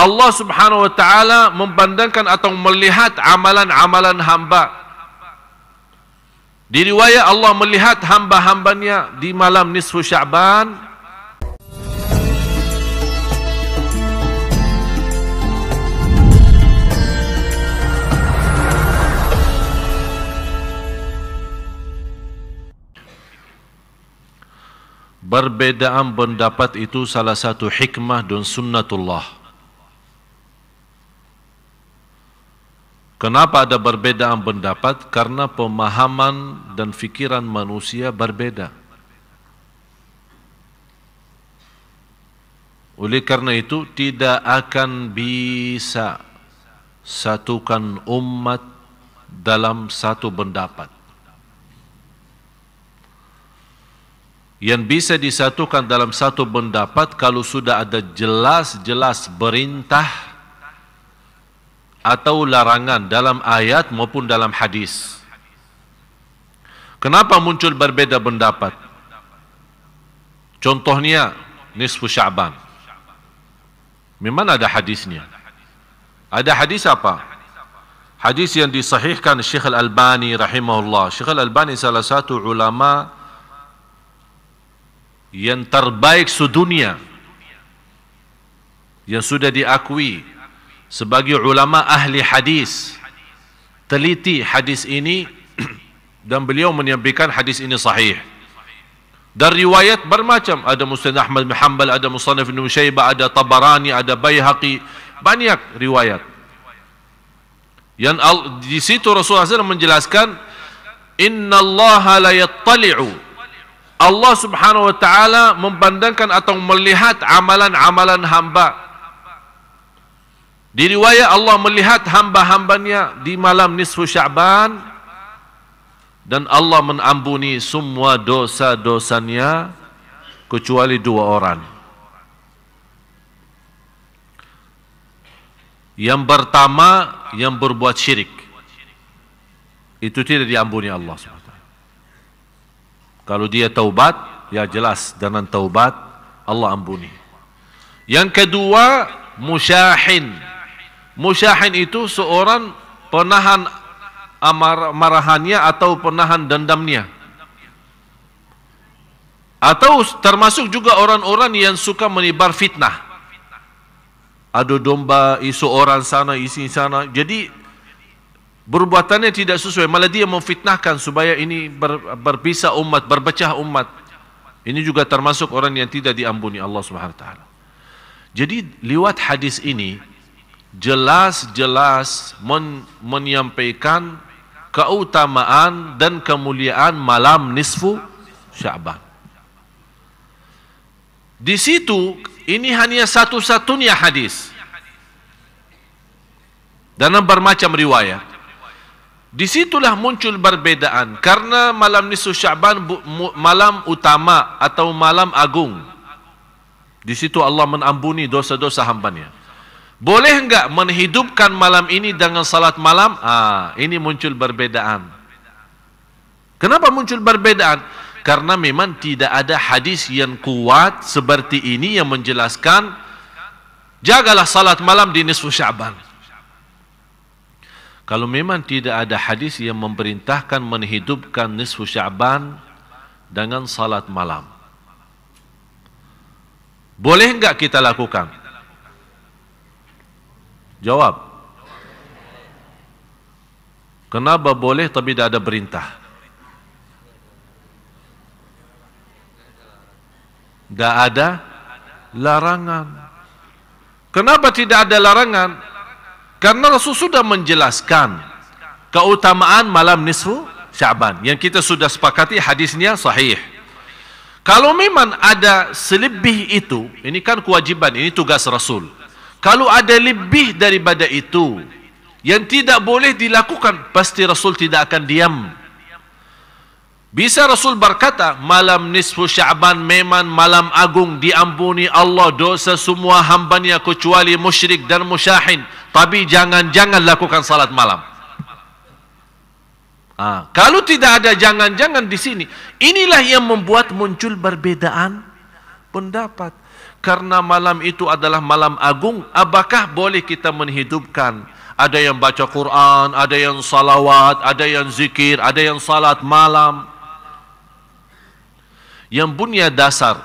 Allah Subhanahu wa taala memandangkan atau melihat amalan-amalan hamba. Di riwayat Allah melihat hamba-hambanya di malam nisfu Sya'ban. Perbedaan pendapat itu salah satu hikmah dan sunnatullah. Kenapa ada perbedaan pendapat? Karena pemahaman dan fikiran manusia berbeda. Oleh karena itu tidak akan bisa satukan umat dalam satu pendapat. Yang bisa disatukan dalam satu pendapat kalau sudah ada jelas-jelas perintah atau larangan dalam ayat maupun dalam hadis. Kenapa muncul berbeda pendapat? Contohnya nisfu Sya'ban. Memang ada hadisnya. Ada hadis apa? Hadis yang disahihkan Syekh Al-Albani rahimahullah. Syekh Al-Albani salah satu ulama yang terbaik sedunia, yang sudah diakui sebagai ulama ahli hadis, teliti hadis ini dan beliau menyampaikan hadis ini sahih. Dan riwayat bermacam, ada Musnad Ahmad bin Hanbal, ada Musannaf Ibn Syaibah, ada Tabarani, ada Baihaqi, banyak riwayat. Yang di situ Rasulullah SAW menjelaskan, Inna Allah la yattali'u, Allah Subhanahu wa taala memandangkan atau melihat amalan-amalan hamba. Di riwayat Allah melihat hamba-hambanya di malam nisfu Sya'ban, dan Allah mengampuni semua dosa-dosanya kecuali dua orang. Yang pertama, yang berbuat syirik, itu tidak diampuni Allah SWT. Kalau dia taubat, ya jelas dengan taubat Allah ampuni. Yang kedua, musyahin. Musyahin itu seorang penahan marahannya atau penahan dendamnya. Atau termasuk juga orang-orang yang suka menebar fitnah. Adu domba, isu orang sana, isi sana. Jadi perbuatannya tidak sesuai, malah dia memfitnahkan supaya ini berpisah umat, berpecah umat. Ini juga termasuk orang yang tidak diampuni Allah Subhanahu wa taala. Jadi lewat hadis ini jelas-jelas menyampaikan keutamaan dan kemuliaan malam nisfu Sya'ban. Di situ ini hanya satu-satunya hadis dalam bermacam riwayat. Disitulah muncul perbedaan, karena malam nisfu Sya'ban malam utama atau malam agung. Di situ Allah mengampuni dosa-dosa hambanya. Boleh enggak menghidupkan malam ini dengan salat malam? Ini muncul perbedaan. Kenapa muncul perbedaan? Karena memang tidak ada hadis yang kuat seperti ini yang menjelaskan jagalah salat malam di nisfu Sya'ban. Kalau memang tidak ada hadis yang memerintahkan menghidupkan nisfu Sya'ban dengan salat malam, boleh enggak kita lakukan? Jawab. Kenapa boleh tapi tidak ada perintah? Tidak ada larangan. Kenapa tidak ada larangan? Karena Rasul sudah menjelaskan keutamaan malam nisfu Sya'ban yang kita sudah sepakati hadisnya sahih. Kalau memang ada selebih itu, ini kan kewajiban, ini tugas Rasul. Kalau ada lebih daripada itu yang tidak boleh dilakukan, pasti Rasul tidak akan diam. Bisa Rasul berkata, malam nisfu Sya'ban memang malam agung, diampuni Allah dosa semua hambanya kecuali musyrik dan musyahin. Tapi jangan-jangan lakukan salat malam. Kalau tidak ada jangan-jangan di sini, inilah yang membuat muncul perbedaan pendapat. karena malam itu adalah malam agung, apakah boleh kita menghidupkan? Ada yang baca Quran, ada yang salawat, ada yang zikir, ada yang salat malam. Yang punya dasar,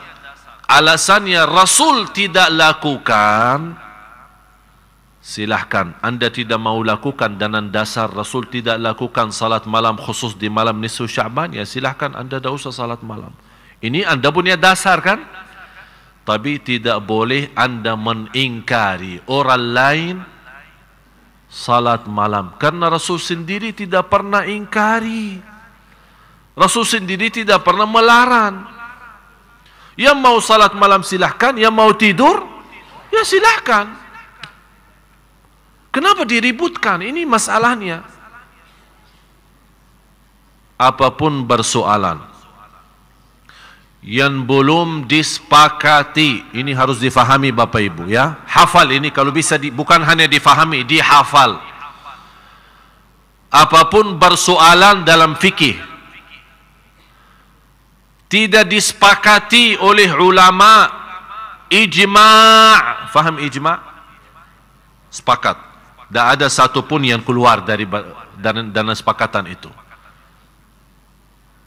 alasannya Rasul tidak lakukan, silahkan. Anda tidak mau lakukan dengan dasar Rasul tidak lakukan salat malam khusus di malam nisfu Sya'ban, ya silahkan Anda tidak usah salat malam. Ini Anda punya dasar kan? Tapi tidak boleh Anda mengingkari orang lain salat malam. Karena Rasul sendiri tidak pernah ingkari. Rasul sendiri tidak pernah melarang. Yang mau salat malam silahkan, yang mau tidur, ya silahkan. Kenapa diributkan? Ini masalahnya. Apapun bersoalan yang belum disepakati, ini harus difahami Bapak Ibu ya. Hafal ini kalau bisa, bukan hanya difahami, dihafal. Apapun bersoalan dalam fikih tidak disepakati oleh ulama, ijma', faham ijma'? Sepakat. Tak ada satu pun yang keluar dari dana sepakatan itu.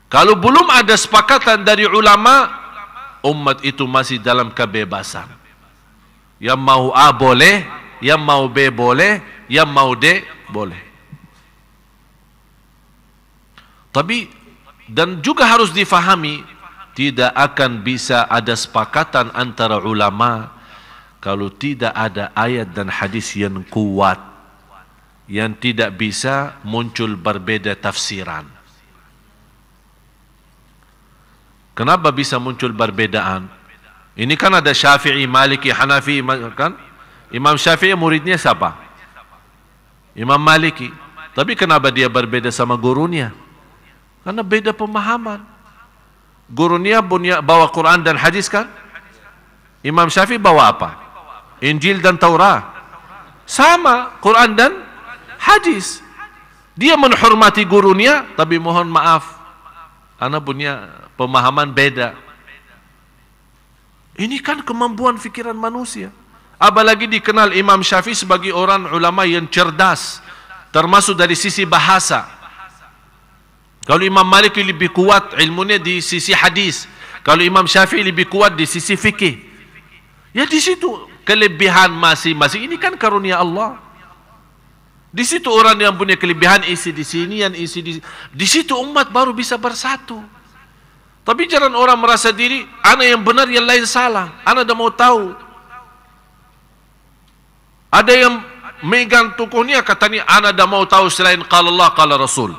Kalau belum ada sepakatan dari ulama, umat itu masih dalam kebebasan. Yang mau A boleh, yang mau B boleh, yang mau D boleh. Tapi, dan juga harus difahami, tidak akan bisa ada sepakatan antara ulama kalau tidak ada ayat dan hadis yang kuat, yang tidak bisa muncul berbeda tafsiran. Kenapa bisa muncul perbedaan? Ini kan ada Syafi'i, Maliki, Hanafi kan? Imam Syafi'i muridnya siapa? Imam Maliki. Tapi kenapa dia berbeda sama gurunya? Karena beda pemahaman. Gurunya bawa Quran dan hadis kan? Imam Syafi'i bawa apa? Injil dan Taurat. Sama, Quran dan hadis. Dia menghormati gurunya, tapi mohon maaf, anak punya pemahaman beda. Ini kan kemampuan fikiran manusia. Apalagi dikenal Imam Syafi'i sebagai orang ulama yang cerdas, termasuk dari sisi bahasa. Kalau Imam Malik lebih kuat ilmunya di sisi hadis, kalau Imam Syafi'i lebih kuat di sisi fikih. Ya di situ kelebihan masing-masing. Ini kan karunia Allah. Di situ orang yang punya kelebihan isi di sini, yang isi di sini. Di situ umat baru bisa bersatu. Tapi jangan orang merasa diri, ana yang benar, yang lain salah. Ana dah mau tahu. Ada yang megang tokohnya katanya, ana dah mau tahu selain qala Allah, qala Rasul.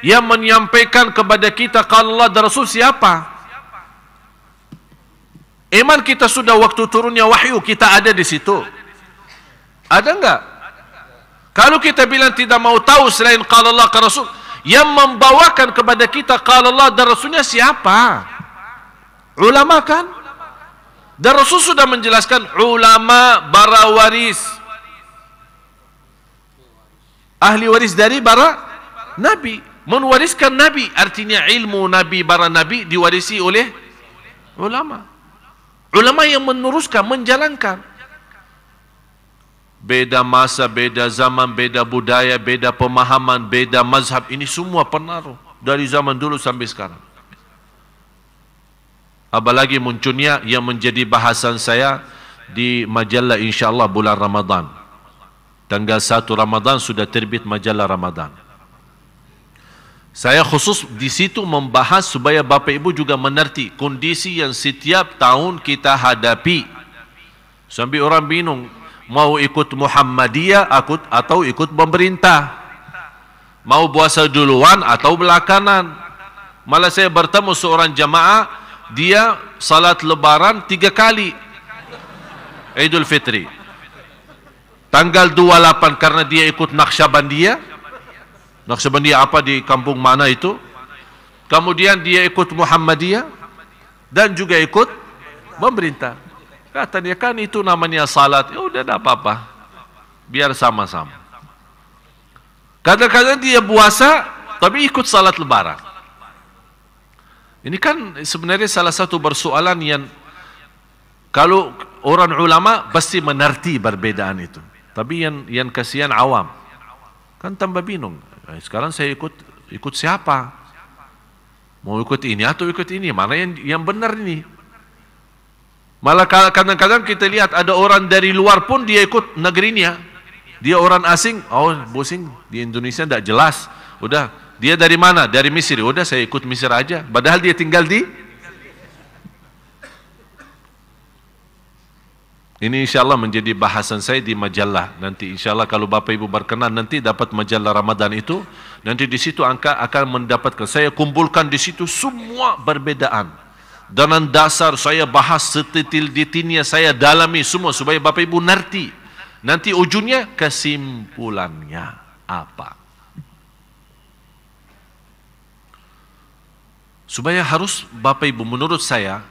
Yang menyampaikan kepada kita qala Allah dan Rasul siapa? Iman kita sudah waktu turunnya wahyu, kita ada di situ. Ada enggak? Kalau kita bilang tidak mau tahu selain qala Allah, qala Rasul, yang membawakan kepada kita qala Allah dan Rasulnya siapa? Ulama kan? Dan Rasul sudah menjelaskan ulama bara waris, ahli waris dari bara Nabi, mewariskan Nabi, artinya ilmu Nabi, para Nabi diwarisi oleh ulama. Ulama yang meneruskan, menjalankan. Beda masa, beda zaman, beda budaya, beda pemahaman, beda mazhab, ini semua pengaruh dari zaman dulu sampai sekarang. Apalagi munculnya yang menjadi bahasan saya di majalah insyaAllah bulan Ramadan. Tanggal 1 Ramadan sudah terbit majalah Ramadan. Saya khusus di situ membahas supaya Bapak Ibu juga mengerti kondisi yang setiap tahun kita hadapi. Sampai orang bingung, mau ikut Muhammadiyah atau ikut pemerintah, mau puasa duluan atau belakangan. Malah saya bertemu seorang jamaah, dia salat lebaran 3 kali, Idul Fitri. Tanggal 28 karena dia ikut Naqsyabandiyah. Naqsyabandiyah apa di kampung mana itu? Kemudian dia ikut Muhammadiyah dan juga ikut pemerintah. Kata dia, kan itu namanya salat. Ya udah, tidak apa-apa, biar sama-sama. Kadang-kadang dia puasa tapi ikut salat lebaran. Ini kan sebenarnya salah satu persoalan yang Kalau orang ulama pasti mengerti perbedaan itu. Tapi yang kasihan awam. Kan tambah bingung. Sekarang saya ikut siapa? Mau ikut ini atau ikut ini? Mana yang benar ini? Malah kadang-kadang kita lihat ada orang dari luar pun dia ikut negerinya. Dia orang asing, oh pusing, di Indonesia tidak jelas. Udah, dia dari mana? Dari Mesir. Udah saya ikut Mesir aja. Padahal dia tinggal di. Ini insyaAllah menjadi bahasan saya di majalah. Nanti insyaAllah kalau Bapak Ibu berkenan nanti dapat majalah Ramadan itu. Nanti di situ akan mendapatkan. Saya kumpulkan di situ semua perbedaan. Dan dasar saya bahas sedetil-detilnya, saya dalami semua supaya Bapak Ibu ngerti. Nanti ujungnya kesimpulannya apa. Supaya harus Bapak Ibu menurut saya,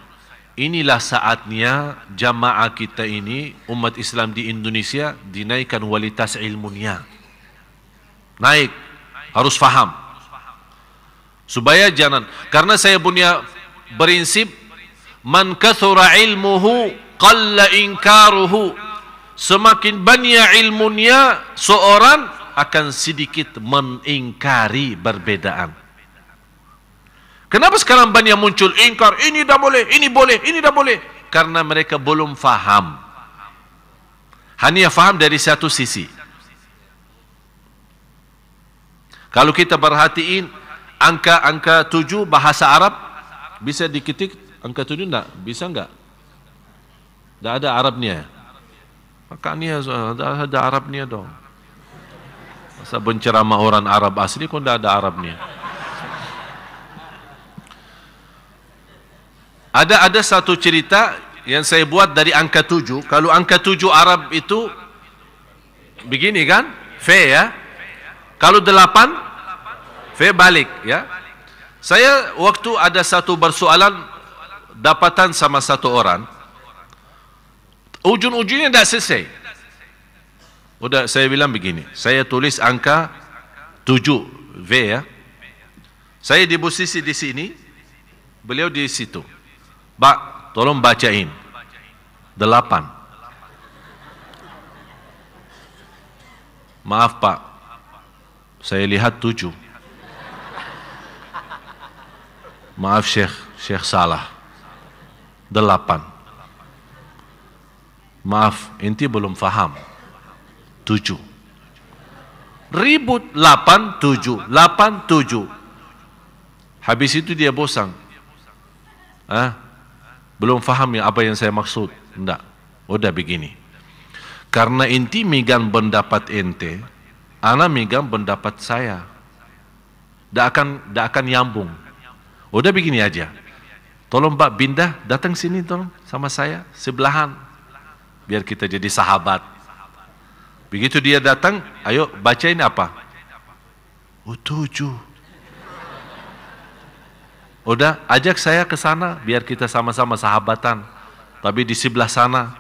inilah saatnya jamaah kita ini, umat Islam di Indonesia, dinaikkan kualitas ilmunya. Naik, harus faham. Supaya jangan, karena saya punya prinsip, man kathura ilmuhu, qalla inkaruhu. Semakin banyak ilmunya, seorang akan sedikit mengingkari perbedaan. Kenapa sekarang banyak muncul ingkar, ini dah boleh, ini boleh, ini dah boleh? Karena mereka belum faham. Hanya faham dari satu sisi. Kalau kita perhatiin angka 7 bahasa Arab, bisa diketik angka 7 enggak? Bisa enggak? Enggak ada Arabnya. Makanya ada Arabnya dong. Masa penceramah orang Arab asli kok enggak ada Arabnya? Ada satu cerita yang saya buat dari angka 7. Kalau angka 7 Arab itu begini kan? Fe ya. Kalau 8 fe balik ya. Saya waktu ada satu persoalan dapatan sama satu orang. Ujung-ujungnya tidak selesai. Udah saya bilang begini, saya tulis angka 7 V ya. Saya di posisi di sini, beliau di situ. Pak, tolong bacain 8. Maaf Pak, saya lihat 7. Maaf Syekh salah. 8. Maaf, inti belum faham. 7. Ribut 8, 7, 8, 7. Habis itu dia bosan. Belum faham ya apa yang saya maksud. Enggak. Udah begini. Karena inti megang pendapat ente, ana megang pendapat saya. Tidak akan nyambung. Udah begini aja. Tolong Pak Bindah datang sini tolong sama saya sebelahan. Biar kita jadi sahabat. Begitu dia datang, ayo bacain apa? 7. Udah, ajak saya ke sana biar kita sama-sama sahabatan. Tapi di sebelah sana,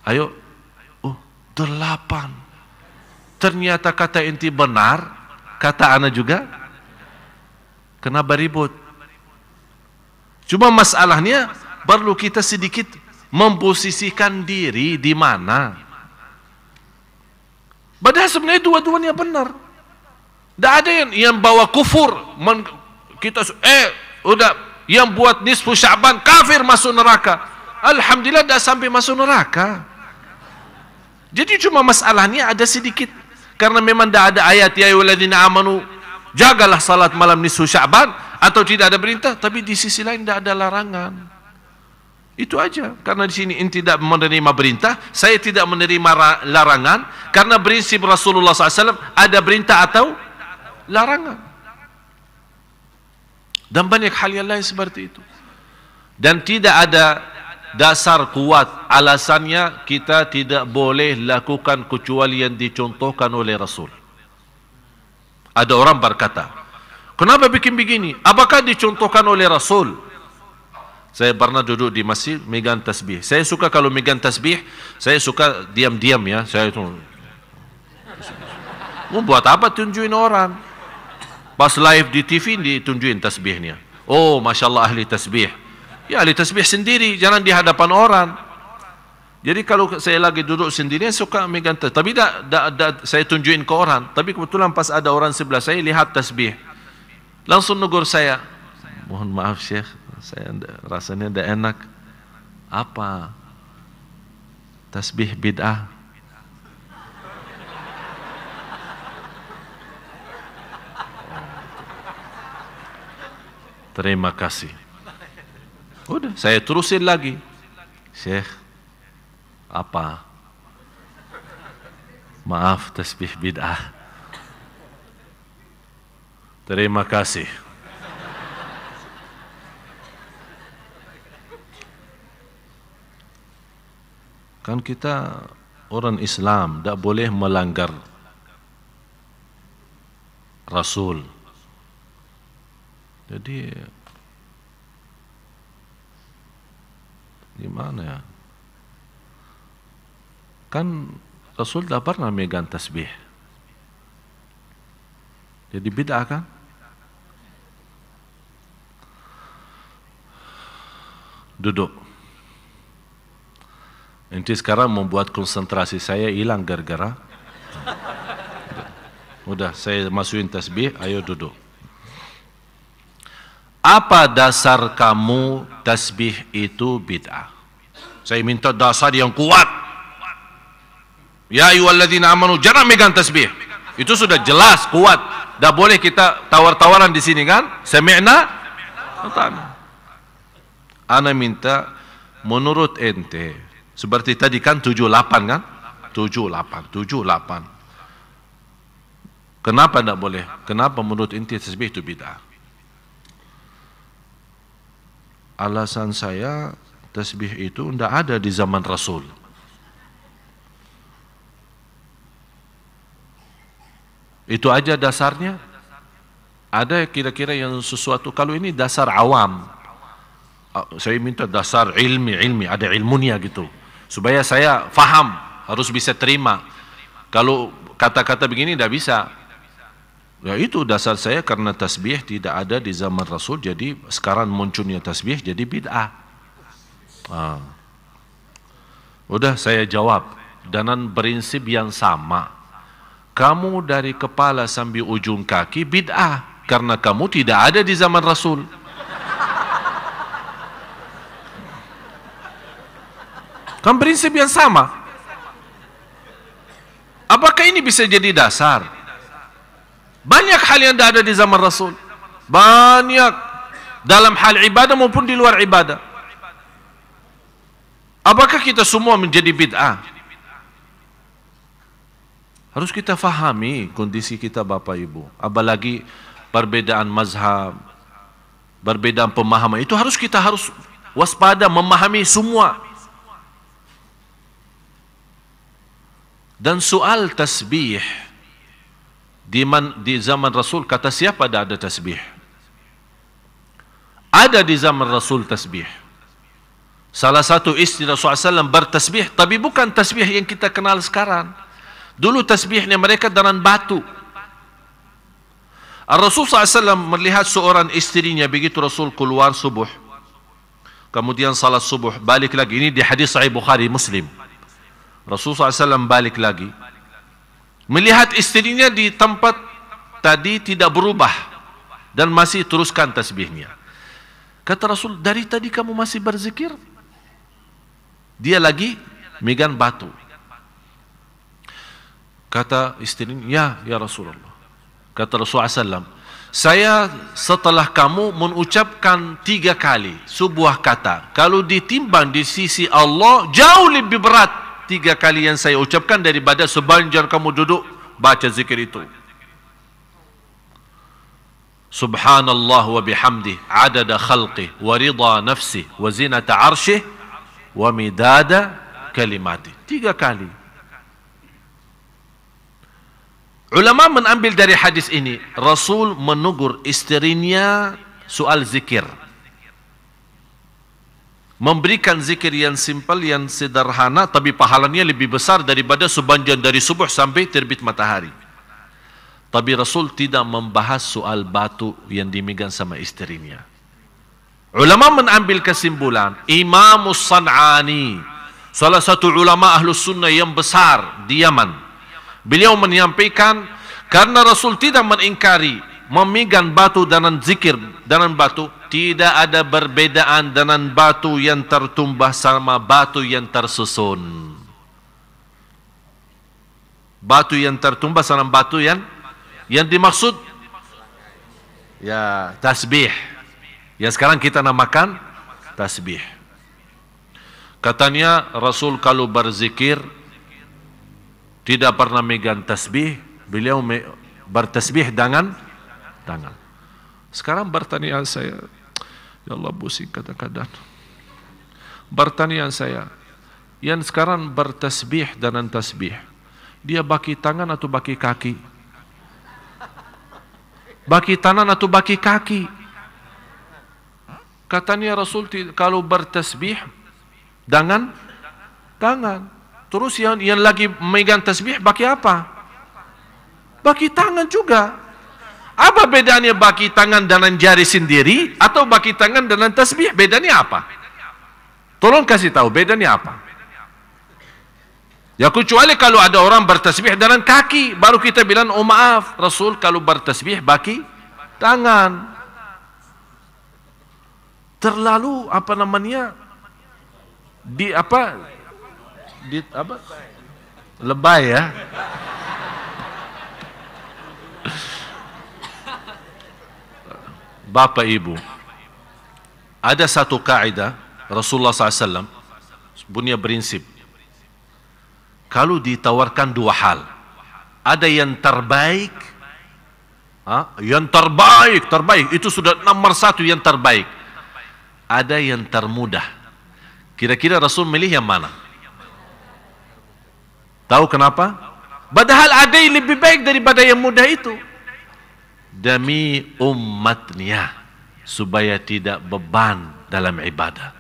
ayo, 8. Ternyata kata inti benar, kata ana juga. Kenapa ribut? Cuma masalahnya perlu kita sedikit memposisikan diri di mana. Padahal sebenarnya dua-duanya benar. Tidak ada yang bawa kufur. Udah yang buat nisfu Sya'ban kafir masuk neraka. Alhamdulillah tidak sampai masuk neraka. Jadi cuma masalahnya ada sedikit. Karena memang tidak ada ayat ya ayyuhalladzina amanu jagalah salat malam nisfu Sya'ban atau tidak ada perintah, tapi di sisi lain tidak ada larangan. Itu aja. Karena di sini inti tidak menerima perintah, saya tidak menerima larangan, karena prinsip Rasulullah SAW ada perintah atau larangan. Dan banyak hal yang lain seperti itu. Dan tidak ada dasar kuat alasannya kita tidak boleh lakukan kecuali yang dicontohkan oleh Rasul. Ada orang berkata, kenapa bikin begini? Apakah dicontohkan oleh Rasul? Saya pernah duduk di masjid megang tasbih. Saya suka kalau megang tasbih, saya suka diam-diam ya. Saya itu mau buat apa tunjukin orang? Pas live di TV ditunjukin tasbihnya. Oh, Masya Allah ahli tasbih. Ya, ahli tasbih sendiri, jangan di hadapan orang. Jadi kalau saya lagi duduk sendiri, suka megang tasbih. Tapi saya tunjukin ke orang. Tapi kebetulan pas ada orang sebelah saya, lihat tasbih. Langsung negur saya. Mohon maaf Syekh, saya rasanya tidak enak. Apa? Tasbih bid'ah. Terima kasih. Udah, saya terusin lagi. Syekh, apa? Maaf, tasbih bid'ah. Terima kasih. Kan kita orang Islam, tak boleh melanggar Rasul. Jadi gimana ya? Kan Rasul tak pernah megang tasbih. Jadi bid'ah kan? Duduk. Nanti sekarang membuat konsentrasi saya hilang gara-gara. Udah, saya masukin tasbih, ayo duduk. Apa dasar kamu tasbih itu bid'ah? Saya minta dasar yang kuat. Ya ayyuhalladzina amanu, jangan megang tasbih. Itu sudah jelas, kuat. Dah boleh kita tawar-tawaran di sini kan? Sami'na? Ana minta menurut ente, seperti tadi kan 78 kan? 78. Kenapa tidak boleh? Kenapa menurut ente tasbih itu bid'ah? Alasan saya, tasbih itu tidak ada di zaman Rasul. Itu aja dasarnya. Ada kira-kira yang sesuatu, kalau ini dasar awam. Saya minta dasar ilmi, ada ilmunya gitu. Supaya saya faham, harus bisa terima. Kalau kata-kata begini tidak bisa. Ya itu dasar saya, karena tasbih tidak ada di zaman Rasul, jadi sekarang munculnya tasbih jadi bid'ah. Udah saya jawab dengan prinsip yang sama. Kamu dari kepala sampai ujung kaki bid'ah, karena kamu tidak ada di zaman Rasul. Kan prinsip yang sama. Apakah ini bisa jadi dasar? Banyak hal yang tidak ada di zaman Rasul. Banyak. Dalam hal ibadah maupun di luar ibadah. Apakah kita semua menjadi bid'ah? Harus kita fahami kondisi kita Bapak Ibu. Apalagi perbedaan mazhab, perbedaan pemahaman. Itu kita harus waspada, memahami semua. Dan soal tasbih, di zaman Rasul, kata siapa ada tasbih? Ada di zaman Rasul tasbih. Salah satu istri Rasulullah SAW bertasbih, tapi bukan tasbih yang kita kenal sekarang. Dulu tasbihnya mereka dengan batu. Rasulullah SAW melihat seorang istrinya, begitu Rasul keluar subuh, kemudian salat subuh, balik lagi. Ini di hadis Sahih Bukhari Muslim. Rasulullah SAW balik lagi, melihat istrinya di tempat tadi tidak berubah dan masih teruskan tasbihnya. Kata Rasul, dari tadi kamu masih berzikir? Dia lagi megang batu. Kata istrinya, ya Rasulullah. Kata Rasulullah SAW, saya setelah kamu mengucapkan 3 kali sebuah kata, kalau ditimbang di sisi Allah jauh lebih berat 3 kali yang saya ucapkan daripada sepanjang kamu duduk baca zikir itu. Subhanallah wa bihamdih adada khalqih wa ridha nafsih wa zinata arshih wa midada kalimatih. 3 kali. Ulama menambil dari hadis ini, Rasul menegur istrinya soal zikir. Memberikan zikir yang simpel, yang sederhana, tapi pahalanya lebih besar daripada sepanjang dari subuh sampai terbit matahari. Tapi Rasul tidak membahas soal batu yang dimegang sama istrinya. Ulama mengambil kesimpulan, Imam San'ani, salah satu ulama Ahlus Sunnah yang besar di Yaman, beliau menyampaikan, karena Rasul tidak mengingkari memegang batu dan zikir dengan batu, tidak ada perbedaan dengan batu yang tertumbah sama batu yang tersusun. Batu yang tertumbah sama batu yang dimaksud ya tasbih. Yang sekarang kita namakan tasbih. Katanya Rasul kalau berzikir tidak pernah megang tasbih, beliau bertasbih dengan tangan. Sekarang bertanya saya, ya Allah pusing kadang-kadang. Bertanya saya, yang sekarang bertasbih dengan tasbih, dia baki tangan atau baki kaki? Baki tangan atau baki kaki? Katanya Rasul kalau bertasbih dengan tangan. Terus yang lagi memegang tasbih baki apa? Baki tangan juga. Apa bedanya baki tangan dengan jari sendiri atau baki tangan dengan tasbih? Bedanya apa? Tolong kasih tahu bedanya apa? Ya kecuali kalau ada orang bertasbih dengan kaki, baru kita bilang oh maaf, Rasul kalau bertasbih baki tangan. Terlalu apa namanya lebay ya. Bapak Ibu, ada satu kaidah Rasulullah SAW punya prinsip. Kalau ditawarkan dua hal, ada yang terbaik, terbaik itu sudah nomor satu yang terbaik. Ada yang termudah. Kira-kira Rasul milih yang mana? Tahu kenapa? Padahal ada yang lebih baik daripada yang mudah itu. Demi umatnya, supaya tidak beban dalam ibadah,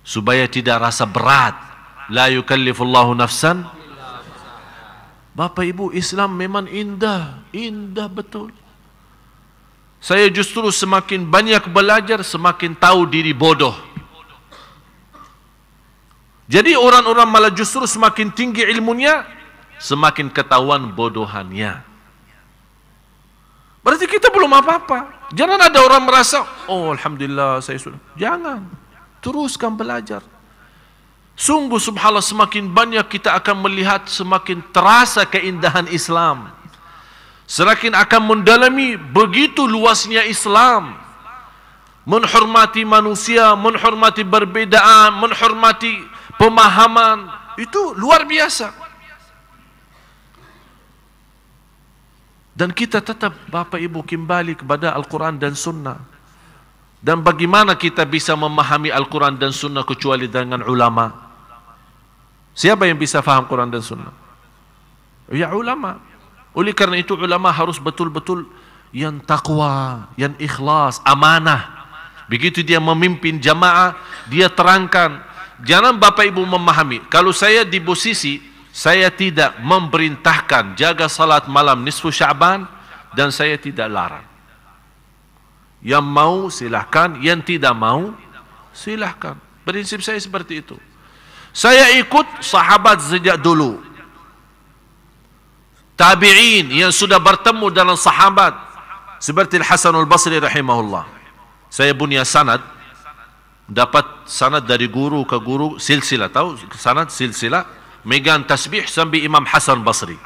supaya tidak rasa berat. La yukallifullahu nafsan. Bapak Ibu, Islam memang indah, indah betul. Saya justru semakin banyak belajar, semakin tahu diri bodoh. Jadi orang-orang malah justru semakin tinggi ilmunya, semakin ketahuan bodohannya. Berarti kita belum apa-apa. Jangan ada orang merasa, oh Alhamdulillah saya sudah. Jangan. Teruskan belajar. Sungguh subhanallah, semakin banyak kita akan melihat, semakin terasa keindahan Islam. Semakin akan mendalami begitu luasnya Islam. Menghormati manusia, menghormati perbedaan, menghormati pemahaman. Itu luar biasa. Dan kita tetap Bapak Ibu kembali kepada Al-Quran dan Sunnah. Dan bagaimana kita bisa memahami Al-Quran dan Sunnah kecuali dengan ulama? Siapa yang bisa faham Quran dan Sunnah? Ya ulama. Oleh karena itu ulama harus betul-betul yang takwa, yang ikhlas, amanah. Begitu dia memimpin jamaah, dia terangkan. Jangan Bapak Ibu memahami, kalau saya di posisi, saya tidak memerintahkan jaga salat malam nisfu Sya'ban dan saya tidak larang. Yang mau silahkan, yang tidak mau silahkan. Prinsip saya seperti itu. Saya ikut sahabat sejak dulu. Tabi'in yang sudah bertemu dengan sahabat seperti Al-Hasan Al-Basri rahimahullah. Saya punya sanad, dapat sanad dari guru ke guru, silsilah, tahu sanad silsilah, megang tasbih sampai Imam Hasan Basri.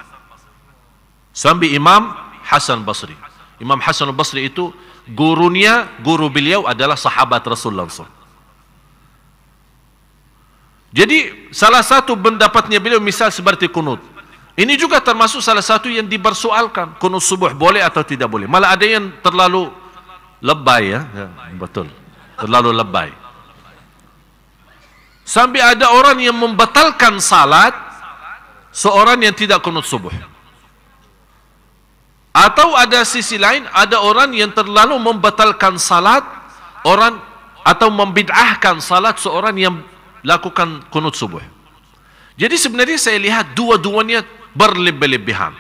Sampai Imam Hasan Basri. Imam Hasan Basri itu gurunya, guru beliau adalah sahabat Rasulullah SAW. Jadi salah satu pendapatnya beliau misal seperti kunut. Ini juga termasuk salah satu yang dipersoalkan. Kunut subuh boleh atau tidak boleh. Malah ada yang terlalu lebay ya. Betul. Terlalu lebay. Sampai ada orang yang membatalkan salat seorang yang tidak kunut subuh. Atau ada sisi lain, ada orang yang terlalu membatalkan salat orang atau membid'ahkan salat seorang yang lakukan kunut subuh. Jadi sebenarnya saya lihat dua-duanya berlebih-lebihan.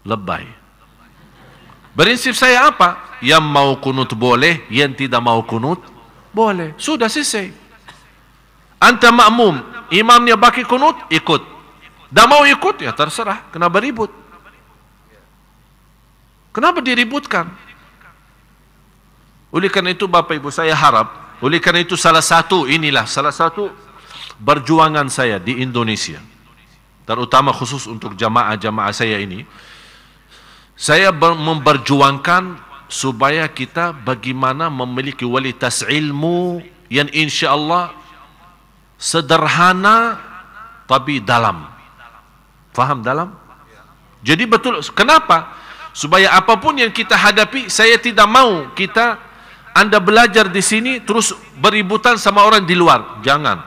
Lebay. Prinsip saya apa? Yang mau kunut boleh, yang tidak mau kunut boleh. Sudah selesai. Anta makmum, imamnya bagi kunut, ikut. Dah mau ikut, ya terserah. Kenapa ribut? Kenapa diributkan? Oleh karena itu Bapak Ibu saya harap, oleh karena itu salah satu perjuangan saya di Indonesia, terutama khusus untuk jamaah-jamaah saya ini, saya memperjuangkan supaya kita bagaimana memiliki kualitas ilmu yang insya Allah sederhana tapi dalam. Faham dalam? Jadi betul. Kenapa? Supaya apapun yang kita hadapi, saya tidak mau Anda belajar di sini terus beributan sama orang di luar. Jangan.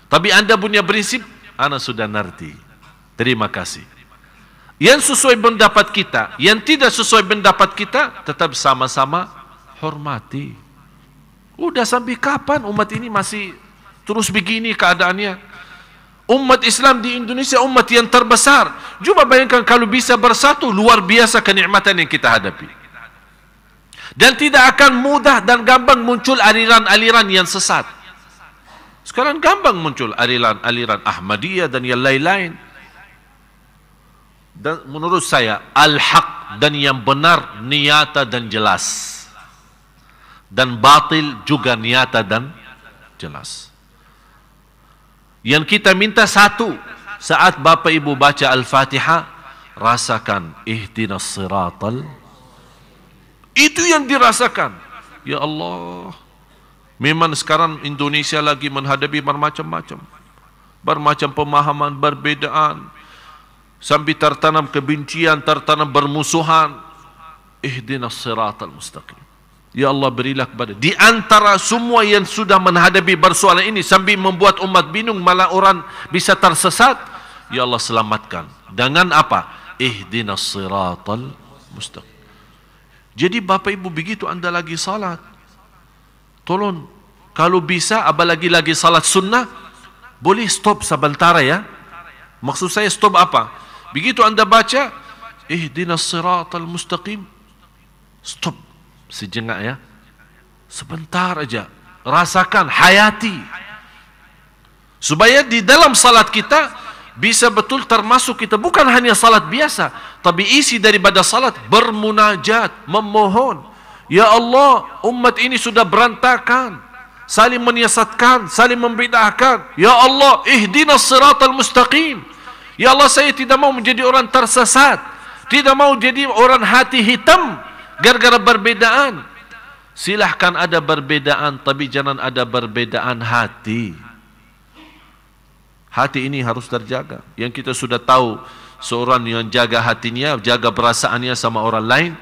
Tapi Anda punya prinsip, Anda sudah ngerti. Terima kasih. Yang sesuai pendapat kita, yang tidak sesuai pendapat kita, tetap sama-sama hormati. Udah sampai kapan umat ini masih terus begini keadaannya? Umat Islam di Indonesia umat yang terbesar. Coba bayangkan kalau bisa bersatu, luar biasa kenikmatan yang kita hadapi. Dan tidak akan mudah dan gampang muncul aliran-aliran yang sesat. Sekarang gampang muncul aliran Ahmadiyah dan yang lain-lain. Dan menurut saya al-haq dan yang benar nyata dan jelas. Dan batil juga nyata dan jelas. Yang kita minta satu, saat Bapak Ibu baca Al-Fatihah, rasakan ihdinas siratal. Itu yang dirasakan. Ya Allah, memang sekarang Indonesia lagi menghadapi bermacam-macam pemahaman, perbedaan, sampai tertanam kebencian, tertanam bermusuhan. Ihdinas siratal mustaqim. Ya Allah, berilah kepada di antara semua yang sudah menghadapi persoalan ini sampai membuat umat bingung, malah orang bisa tersesat. Ya Allah, selamatkan. Dengan apa? Ihdinas siratal mustaqim. Jadi Bapak Ibu, begitu Anda lagi salat, tolong kalau bisa apalagi lagi salat sunnah, boleh stop sebentar ya. Maksud saya stop apa? Begitu Anda baca ihdinas siratal mustaqim, stop sejenak ya, sebentar aja, rasakan, hayati, supaya di dalam salat kita bisa betul termasuk kita bukan hanya salat biasa, tapi isi daripada salat bermunajat, memohon, ya Allah, umat ini sudah berantakan, saling menyesatkan, saling membidahkan, ya Allah, ihdinas siratal mustaqim. Ya Allah, saya tidak mau menjadi orang tersesat, tidak mau jadi orang hati hitam gara-gara perbedaan. Silahkan ada perbedaan, tapi jangan ada perbedaan hati. Hati ini harus terjaga. Yang kita sudah tahu, seorang yang jaga hatinya, jaga perasaannya sama orang lain,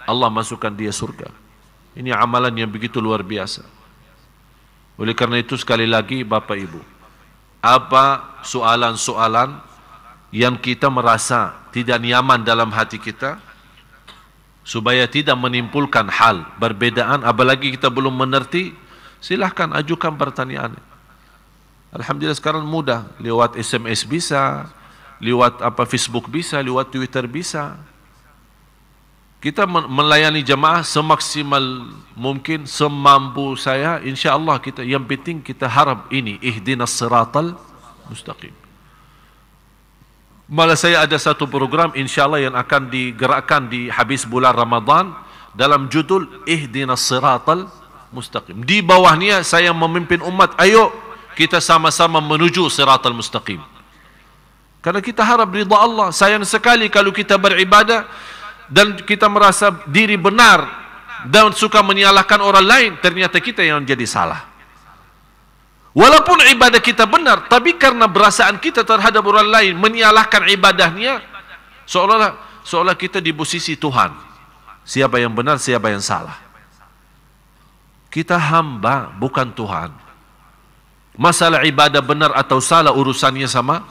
Allah masukkan dia surga. Ini amalan yang begitu luar biasa. Oleh karena itu sekali lagi Bapak Ibu, apa soalan-soalan yang kita merasa tidak nyaman dalam hati kita, supaya tidak menimbulkan hal perbedaan, apalagi kita belum mengerti, silahkan ajukan pertanyaan. Alhamdulillah sekarang mudah, lewat SMS bisa, lewat Facebook bisa, lewat Twitter bisa. Kita melayani jamaah semaksimal mungkin, semampu saya, insya Allah kita. Yang penting kita harap ini ihdinas siratal mustaqim. Malah saya ada satu program insya Allah yang akan digerakkan di habis bulan Ramadan dalam judul ihdinas siratal mustaqim. Di bawahnya saya memimpin umat, ayo kita sama-sama menuju siratal mustaqim. Karena kita harap ridha Allah. Sayang sekali kalau kita beribadah dan kita merasa diri benar dan suka menyalahkan orang lain, ternyata kita yang jadi salah. Walaupun ibadah kita benar, tapi karena perasaan kita terhadap orang lain menyalahkan ibadahnya, seolah kita di posisi Tuhan. Siapa yang benar, siapa yang salah. Kita hamba, bukan Tuhan. Masalah ibadah benar atau salah urusannya sama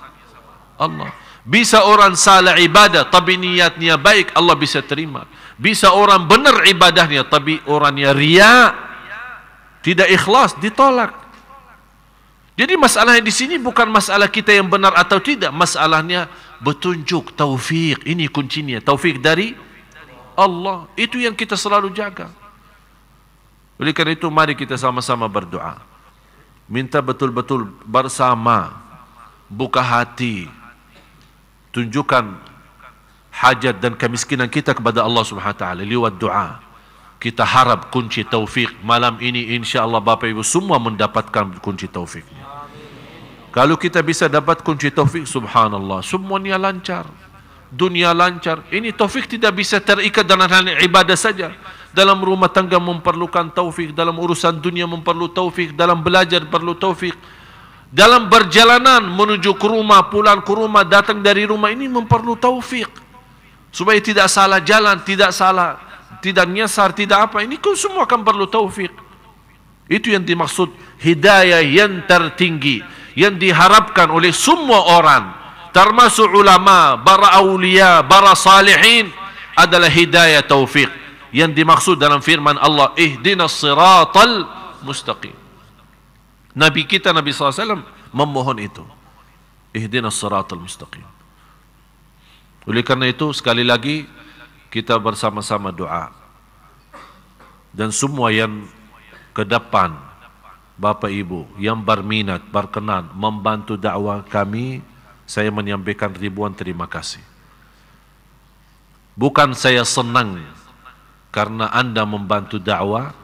Allah. Bisa orang salah ibadah tapi niatnya baik, Allah bisa terima. Bisa orang benar ibadahnya tapi orangnya riya, tidak ikhlas, ditolak. Jadi masalahnya di sini bukan masalah kita yang benar atau tidak, masalahnya petunjuk, taufik. Ini kuncinya, taufik dari Allah. Itu yang kita selalu jaga. Oleh karena itu mari kita sama-sama berdoa. Minta betul-betul bersama, buka hati, tunjukkan hajat dan kemiskinan kita kepada Allah Subhanahu wa taala lewat doa. Kita harap kunci taufik malam ini, insya-Allah Bapak Ibu semua mendapatkan kunci taufiknya. Kalau kita bisa dapat kunci taufik, subhanallah, semuanya lancar. Dunia lancar. Ini taufik tidak bisa terikat dalam hal ibadah saja. Dalam rumah tangga memerlukan taufik, dalam urusan dunia memerlukan taufik, dalam belajar perlu taufik. Dalam perjalanan menuju ke rumah, pulang ke rumah, datang dari rumah ini memerlukan taufik. Supaya tidak salah jalan, tidak salah, tidak nyasar, tidak apa. Ini semua akan perlu taufik. Itu yang dimaksud hidayah yang tertinggi, yang diharapkan oleh semua orang, termasuk ulama, para awliya, para salihin, adalah hidayah taufik yang dimaksud dalam firman Allah, ihdinas siratal mustaqim. Nabi kita Nabi SAW memohon itu, ihdinas siratal mustaqim. Oleh karena itu sekali lagi kita bersama-sama doa, dan semua yang ke depan Bapak Ibu yang berminat, berkenan membantu dakwah kami, saya menyampaikan ribuan terima kasih. Bukan saya senang karena Anda membantu dakwah,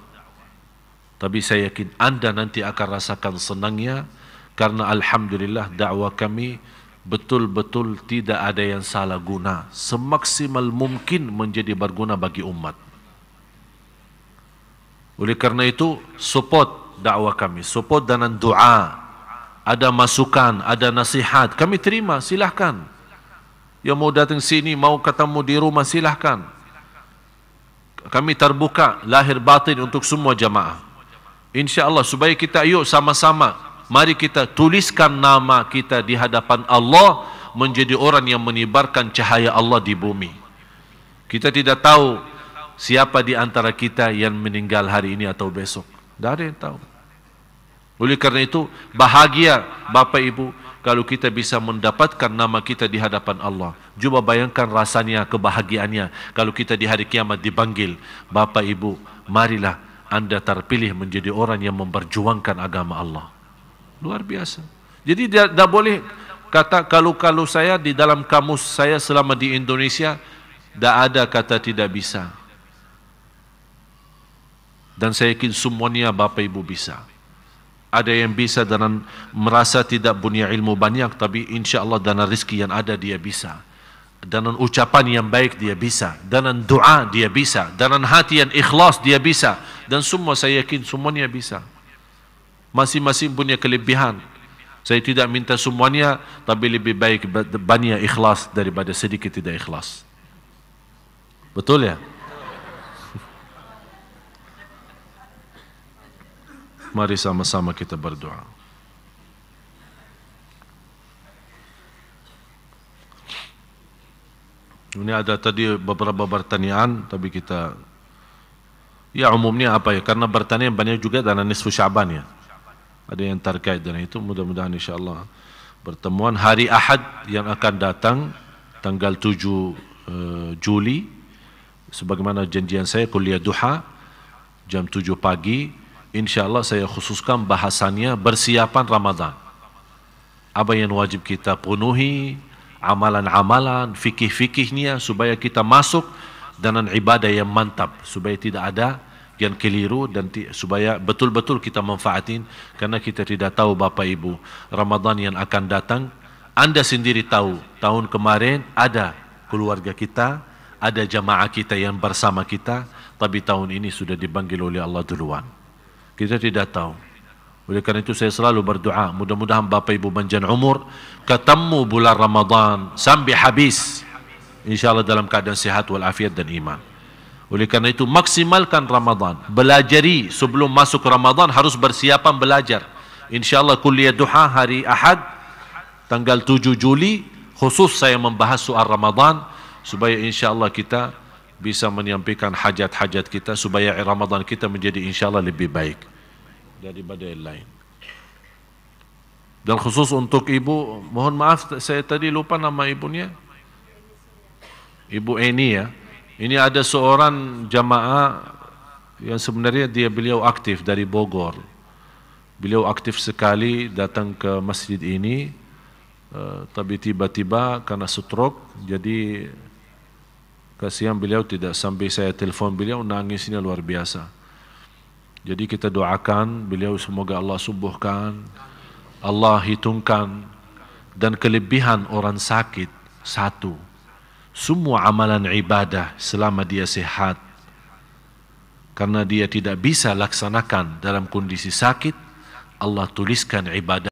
tapi saya yakin Anda nanti akan rasakan senangnya, karena alhamdulillah dakwah kami betul-betul tidak ada yang salah guna, semaksimal mungkin menjadi berguna bagi umat. Oleh karena itu support dakwah kami, support dengan doa. Ada masukan, ada nasihat, kami terima, silahkan. Yang mau datang sini, mau ketemu di rumah, silahkan. Kami terbuka lahir batin untuk semua jamaah. InsyaAllah supaya kita yuk sama-sama, mari kita tuliskan nama kita di hadapan Allah, menjadi orang yang menyebarkan cahaya Allah di bumi. Kita tidak tahu siapa di antara kita yang meninggal hari ini atau besok. Tidak ada yang tahu. Oleh karena itu bahagia Bapak Ibu kalau kita bisa mendapatkan nama kita di hadapan Allah. Coba bayangkan rasanya, kebahagiaannya kalau kita di hari kiamat dipanggil, Bapak Ibu, marilah Anda terpilih menjadi orang yang memperjuangkan agama Allah. Luar biasa. Jadi tidak boleh kata kalau saya di dalam kamus saya selama di Indonesia tidak ada kata tidak bisa. Dan saya yakin semuanya Bapak Ibu bisa. Ada yang bisa dengan merasa tidak punya ilmu banyak, tapi insya Allah dengan rezeki yang ada dia bisa. Dengan ucapan yang baik dia bisa. Dengan doa dia bisa. Dengan hati yang ikhlas dia bisa. Dan semua saya yakin semuanya bisa. Masing-masing punya kelebihan. Saya tidak minta semuanya, tapi lebih baik banyak ikhlas daripada sedikit tidak ikhlas. Betul ya? Mari sama-sama kita berdoa. Ini ada tadi beberapa pertanyaan, tapi kita, ya umumnya apa ya, karena pertanyaan banyak juga dalam nisfu Sya'ban ya. Ada yang terkait dengan itu, mudah-mudahan insyaAllah pertemuan hari Ahad yang akan datang, tanggal 7 Juli, sebagaimana janjian saya, kuliah duha, jam 7 pagi, InsyaAllah saya khususkan bahasannya persiapan Ramadan. Apa yang wajib kita penuhi, amalan-amalan, fikih-fikihnya, supaya kita masuk dengan ibadah yang mantap, supaya tidak ada yang keliru, dan supaya betul-betul kita manfaatin, karena kita tidak tahu Bapak Ibu, Ramadan yang akan datang, Anda sendiri tahu, tahun kemarin ada keluarga kita, ada jamaah kita yang bersama kita, tapi tahun ini sudah dipanggil oleh Allah duluan. Kita tidak tahu. Oleh karena itu saya selalu berdoa, mudah-mudahan Bapak Ibu panjang umur, ketemu bulan Ramadan sampai habis, InsyaAllah dalam keadaan sehat walafiat dan iman. Oleh karena itu maksimalkan Ramadan, belajari sebelum masuk Ramadan, harus bersiapan belajar. InsyaAllah kuliah duha hari Ahad tanggal 7 Juli khusus saya membahas soal Ramadan, supaya InsyaAllah kita bisa menyampaikan hajat-hajat kita, supaya Ramadan kita menjadi insyaAllah lebih baik daripada yang lain. Dan khusus untuk ibu, mohon maaf saya tadi lupa nama ibunya, Ibu Eni ya. Ini ada seorang jamaah yang sebenarnya beliau aktif dari Bogor. Beliau aktif sekali datang ke masjid ini, tapi tiba-tiba karena stroke, jadi kasihan beliau tidak sampai saya telepon beliau, nangisnya luar biasa. Jadi kita doakan beliau semoga Allah sembuhkan, Allah hitungkan. Dan kelebihan orang sakit satu, semua amalan ibadah selama dia sehat, karena dia tidak bisa laksanakan dalam kondisi sakit, Allah tuliskan ibadah